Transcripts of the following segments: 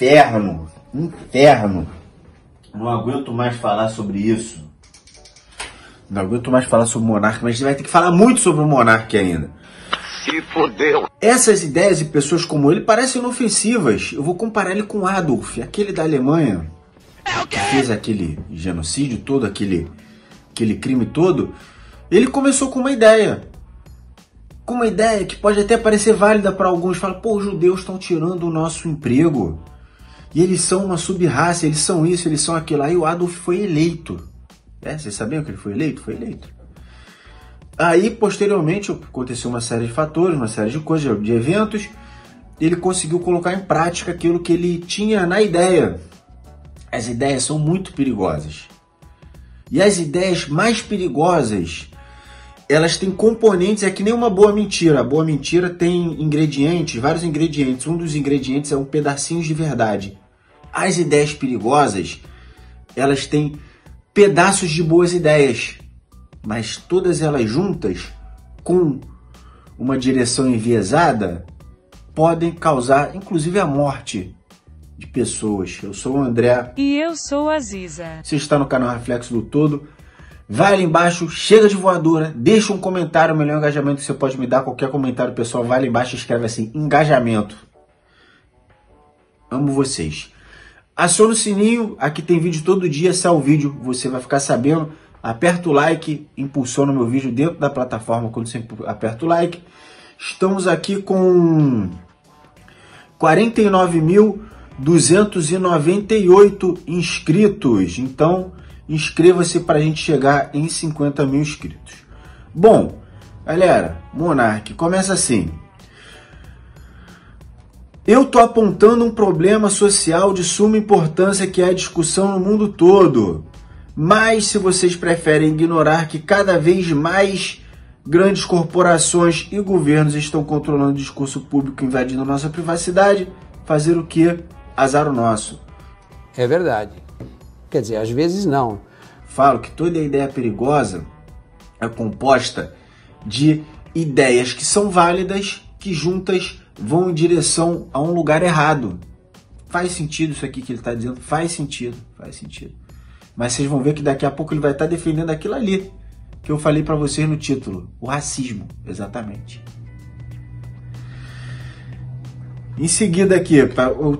inferno. Inferno. Não aguento mais falar sobre isso. Não aguento mais falar sobre o Monark, mas a gente vai ter que falar muito sobre o Monark ainda. Se fodeu. Essas ideias e pessoas como ele parecem inofensivas. Eu vou comparar ele com Adolf, aquele da Alemanha, que fez aquele genocídio todo, aquele crime todo. Ele começou com uma ideia. Com uma ideia que pode até parecer válida para alguns. Fala, pô, os judeus estão tirando o nosso emprego. E eles são uma sub-raça, eles são isso, eles são aquilo. Aí o Adolf foi eleito. Vocês sabiam que ele foi eleito? Foi eleito. Aí, posteriormente, aconteceu uma série de fatores, uma série de coisas, de eventos. Ele conseguiu colocar em prática aquilo que ele tinha na ideia. As ideias são muito perigosas. E as ideias mais perigosas, elas têm componentes, é que nem uma boa mentira. A boa mentira tem ingredientes, vários ingredientes. Um dos ingredientes é um pedacinho de verdade. As ideias perigosas, elas têm pedaços de boas ideias, mas todas elas juntas, com uma direção enviesada, podem causar, inclusive, a morte de pessoas. Eu sou o André. E eu sou a Aziza. Você está no canal Reflexo do Todo. Vai ali embaixo, chega de voadora, deixa um comentário, o melhor engajamento que você pode me dar. Qualquer comentário, pessoal, vai ali embaixo e escreve assim, engajamento. Amo vocês. Aciona o sininho, aqui tem vídeo todo dia, sai o vídeo, você vai ficar sabendo. Aperta o like, impulsiona o meu vídeo dentro da plataforma quando você aperta o like. Estamos aqui com 49.298 inscritos. Então, inscreva-se para a gente chegar em 50 mil inscritos. Bom, galera, Monark, começa assim. Eu tô apontando um problema social de suma importância que é a discussão no mundo todo. Mas se vocês preferem ignorar que cada vez mais grandes corporações e governos estão controlando o discurso público, invadindo a nossa privacidade, fazer o quê? Azar o nosso. É verdade. Quer dizer, às vezes não. Falo que toda ideia perigosa é composta de ideias que são válidas, que juntas vão em direção a um lugar errado. Faz sentido isso aqui que ele está dizendo? Faz sentido, faz sentido. Mas vocês vão ver que daqui a pouco ele vai estar defendendo aquilo ali que eu falei para vocês no título. O racismo, exatamente. Em seguida aqui, eu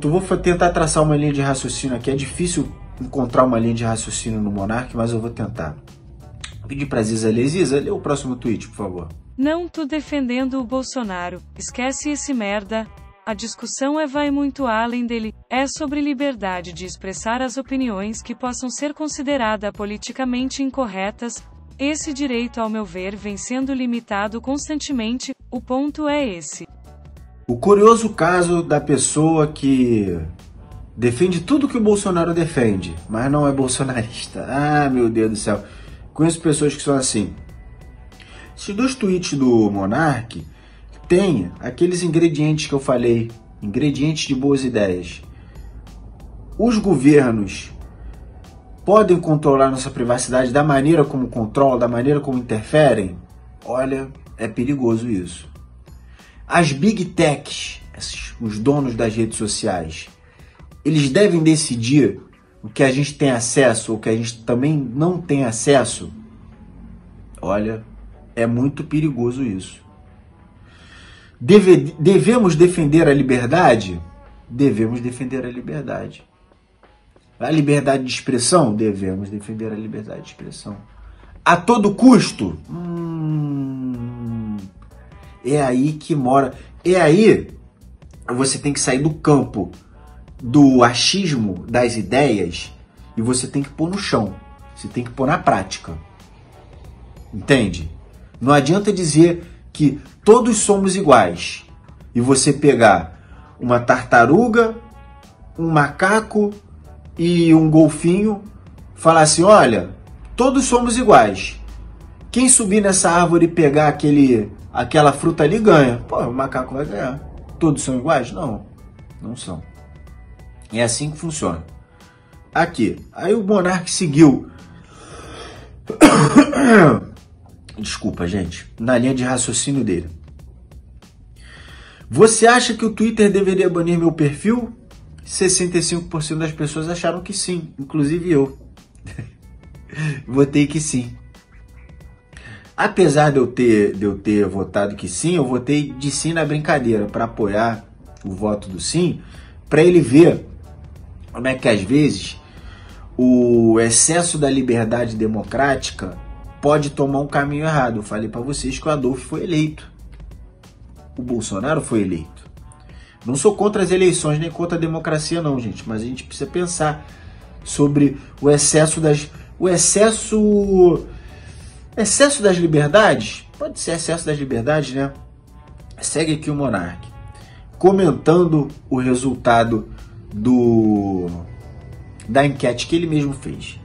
vou tentar traçar uma linha de raciocínio aqui. É difícil encontrar uma linha de raciocínio no Monark, mas eu vou tentar. Vou pedir para Ziza ler. Ziza, lê o próximo tweet, por favor. Não tô defendendo o Bolsonaro. Esquece esse merda. A discussão vai muito além dele, é sobre liberdade de expressar as opiniões que possam ser consideradas politicamente incorretas. Esse direito, ao meu ver, vem sendo limitado constantemente, o ponto é esse. O curioso caso da pessoa que defende tudo que o Bolsonaro defende, mas não é bolsonarista. Ah, meu Deus do céu. Conheço pessoas que são assim. Esses dois tweets do Monark tem aqueles ingredientes que eu falei, ingredientes de boas ideias. Os governos podem controlar nossa privacidade da maneira como controlam, da maneira como interferem? Olha, é perigoso isso. As big techs, os donos das redes sociais, eles devem decidir o que a gente tem acesso ou o que a gente também não tem acesso? Olha, é muito perigoso isso. Devemos defender a liberdade? Devemos defender a liberdade. A liberdade de expressão? Devemos defender a liberdade de expressão. A todo custo? É aí que mora. É aí você tem que sair do campo do achismo das ideias e você tem que pôr no chão. Você tem que pôr na prática. Entende? Não adianta dizer que todos somos iguais e você pegar uma tartaruga, um macaco e um golfinho, falar assim, olha, todos somos iguais. Quem subir nessa árvore e pegar aquela fruta ali ganha. Pô, o macaco vai ganhar. Todos são iguais? Não, não são. É assim que funciona. Aqui, aí o Monark seguiu. Desculpa, gente. Na linha de raciocínio dele. Você acha que o Twitter deveria banir meu perfil? 65% das pessoas acharam que sim, inclusive eu. Votei que sim. Apesar de eu ter votado que sim, eu votei de sim na brincadeira, para apoiar o voto do sim, para ele ver como é que às vezes o excesso da liberdade democrática pode tomar um caminho errado. Eu falei para vocês que o Adolfo foi eleito. O Bolsonaro foi eleito. Não sou contra as eleições nem contra a democracia não, gente, mas a gente precisa pensar sobre o excesso das liberdades. Pode ser excesso das liberdades, né? Segue aqui o Monark comentando o resultado da enquete que ele mesmo fez.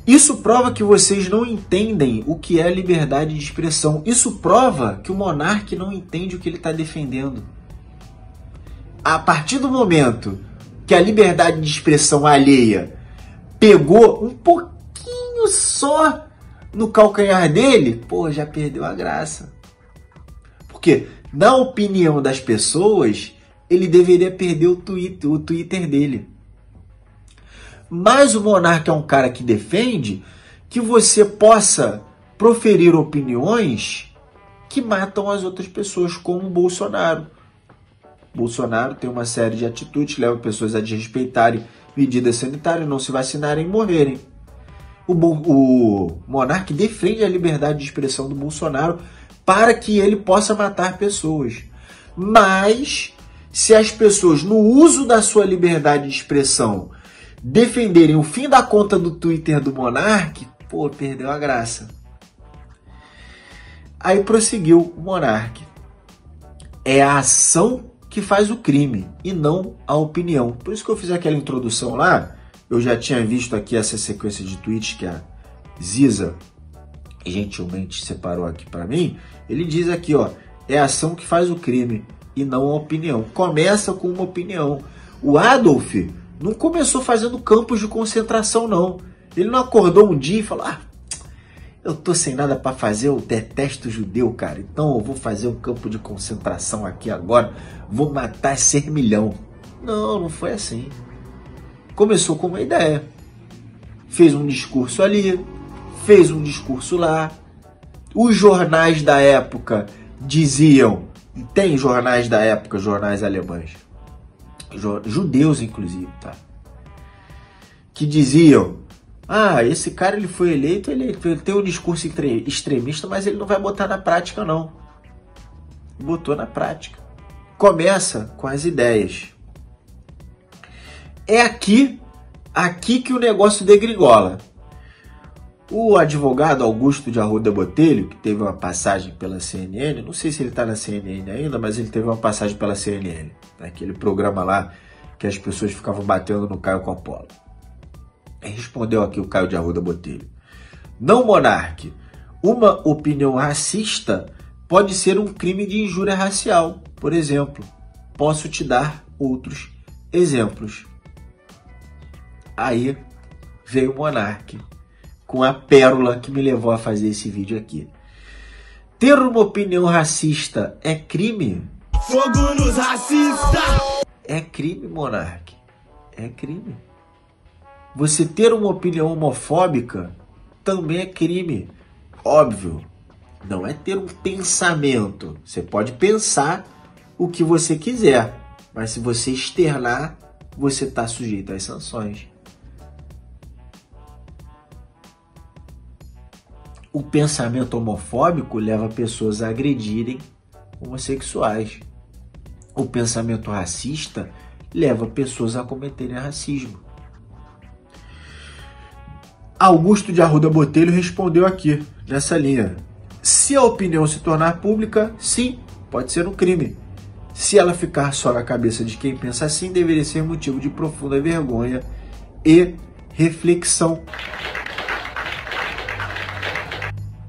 Isso prova que vocês não entendem o que é liberdade de expressão. Isso prova que o Monark não entende o que ele está defendendo. A partir do momento que a liberdade de expressão alheia pegou um pouquinho só no calcanhar dele, pô, já perdeu a graça. Porque, na opinião das pessoas, ele deveria perder o Twitter dele. Mas o Monark é um cara que defende que você possa proferir opiniões que matam as outras pessoas, como o Bolsonaro. Bolsonaro tem uma série de atitudes que levam pessoas a desrespeitarem medidas sanitárias, não se vacinarem e morrerem. O Monark defende a liberdade de expressão do Bolsonaro para que ele possa matar pessoas. Mas, se as pessoas, no uso da sua liberdade de expressão, defenderem o fim da conta do Twitter do Monark, pô, perdeu a graça. Aí prosseguiu o Monark. É a ação que faz o crime e não a opinião. Por isso que eu fiz aquela introdução lá. Eu já tinha visto aqui essa sequência de tweets que a Ziza gentilmente separou aqui para mim. Ele diz aqui, ó, é a ação que faz o crime e não a opinião. Começa com uma opinião. O Adolf não começou fazendo campos de concentração, não. Ele não acordou um dia e falou, eu tô sem nada para fazer, eu detesto judeu, cara, então eu vou fazer um campo de concentração aqui agora, vou matar 100 milhões. Não foi assim. Começou com uma ideia. Fez um discurso ali, fez um discurso lá. Os jornais da época diziam, tem jornais da época, jornais alemães, judeus inclusive, tá? Que diziam, esse cara ele foi eleito, ele tem um discurso extremista, mas ele não vai botar na prática não. Botou na prática. Começa com as ideias. É aqui que o negócio degringola. O advogado Augusto de Arruda Botelho, que teve uma passagem pela CNN, não sei se ele está na CNN ainda, mas ele teve uma passagem pela CNN, naquele programa lá que as pessoas ficavam batendo no Caio Coppola. Respondeu aqui o Caio de Arruda Botelho. Não, Monark, uma opinião racista pode ser um crime de injúria racial. Por exemplo, posso te dar outros exemplos. Aí veio o Monark com a pérola que me levou a fazer esse vídeo aqui. Ter uma opinião racista é crime? Fogo nos racistas! É crime, Monark. É crime. Você ter uma opinião homofóbica também é crime. Óbvio, não é ter um pensamento. Você pode pensar o que você quiser, mas se você externar, você está sujeito às sanções. O pensamento homofóbico leva pessoas a agredirem homossexuais. O pensamento racista leva pessoas a cometerem racismo. Augusto de Arruda Botelho respondeu aqui, nessa linha. Se a opinião se tornar pública, sim, pode ser um crime. Se ela ficar só na cabeça de quem pensa assim, deveria ser motivo de profunda vergonha e reflexão.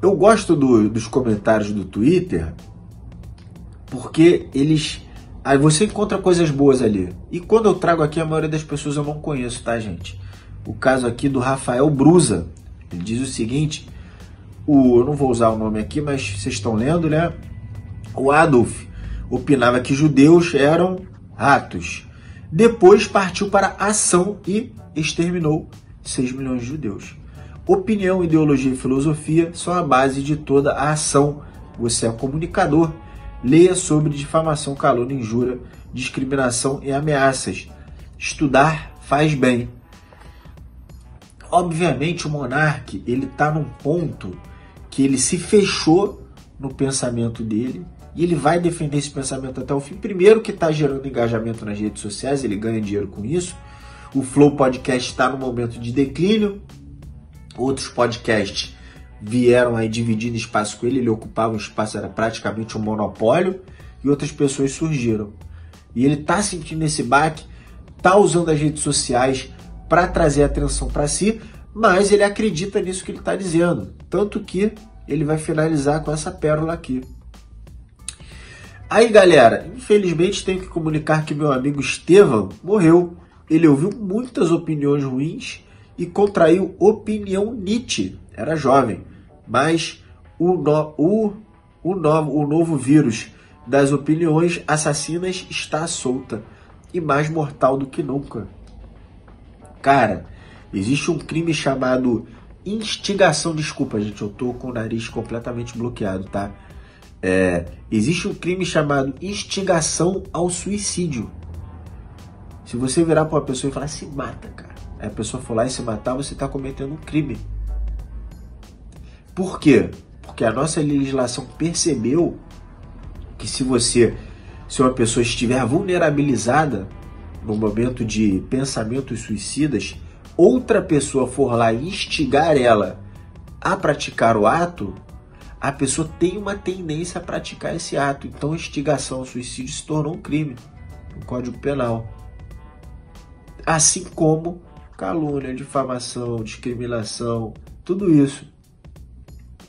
Eu gosto dos comentários do Twitter, porque eles... Aí você encontra coisas boas ali. E quando eu trago aqui, a maioria das pessoas eu não conheço, tá, gente? O caso aqui do Rafael Brusa. Ele diz o seguinte, eu não vou usar o nome aqui, mas vocês estão lendo, né? O Adolf opinava que judeus eram ratos. Depois partiu para a ação e exterminou 6 milhões de judeus. Opinião, ideologia e filosofia são a base de toda a ação. Você é comunicador. Leia sobre difamação, calúnia, injúria, discriminação e ameaças. Estudar faz bem. Obviamente o monarca, ele está num ponto que ele se fechou no pensamento dele e ele vai defender esse pensamento até o fim. Primeiro que está gerando engajamento nas redes sociais, ele ganha dinheiro com isso. O Flow Podcast está no momento de declínio. Outros podcasts vieram aí dividindo espaço com ele, ele ocupava um espaço, era praticamente um monopólio, e outras pessoas surgiram. E ele está sentindo esse baque, está usando as redes sociais para trazer atenção para si, mas ele acredita nisso que ele está dizendo. Tanto que ele vai finalizar com essa pérola aqui. Aí, galera, infelizmente tenho que comunicar que meu amigo Estevão morreu. Ele ouviu muitas opiniões ruins e contraiu opinião Nietzsche. Era jovem, mas o novo vírus das opiniões assassinas está solta e mais mortal do que nunca. Cara, existe um crime chamado instigação. Desculpa, gente, eu tô com o nariz completamente bloqueado, tá? Existe um crime chamado instigação ao suicídio. Se você virar para uma pessoa e falar, se mata, cara. Aí a pessoa for lá e se matar, você está cometendo um crime. Por quê? Porque a nossa legislação percebeu que se uma pessoa estiver vulnerabilizada no momento de pensamentos suicidas, outra pessoa for lá e instigar ela a praticar o ato, a pessoa tem uma tendência a praticar esse ato. Então, instigação ao suicídio se tornou um crime no Código Penal. Assim como calúnia, difamação, discriminação, tudo isso.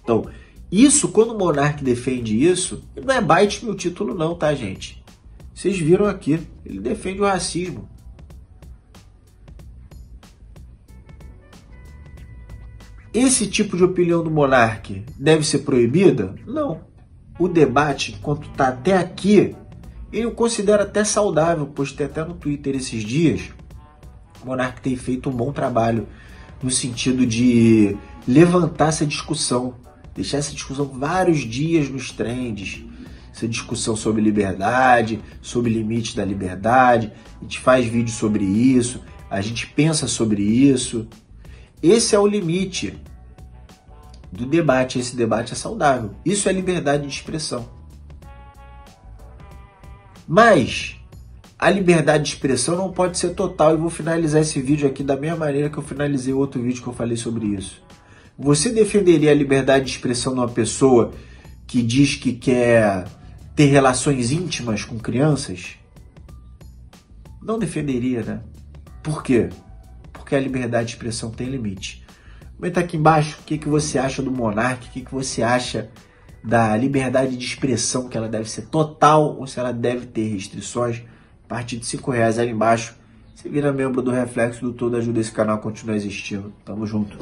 Então, isso, quando o monarca defende isso, não é bite meu título não, tá, gente? Vocês viram aqui, ele defende o racismo. Esse tipo de opinião do monarca deve ser proibida? Não. O debate, enquanto está até aqui, eu considero até saudável. Postei até no Twitter esses dias. O monarca tem feito um bom trabalho no sentido de levantar essa discussão, deixar essa discussão vários dias nos trends, essa discussão sobre liberdade, sobre limite da liberdade. A gente faz vídeo sobre isso, a gente pensa sobre isso. Esse é o limite do debate, esse debate é saudável. Isso é liberdade de expressão. Mas a liberdade de expressão não pode ser total. Eu vou finalizar esse vídeo aqui da mesma maneira que eu finalizei o outro vídeo que eu falei sobre isso. Você defenderia a liberdade de expressão de uma pessoa que diz que quer ter relações íntimas com crianças? Não defenderia, né? Por quê? Porque a liberdade de expressão tem limite. Comenta aqui embaixo o que você acha do monarca, o que você acha da liberdade de expressão, que ela deve ser total ou se ela deve ter restrições. A partir de R$5 aí embaixo, você vira membro do Reflexo do Todo, ajuda esse canal a continuar existindo. Tamo junto.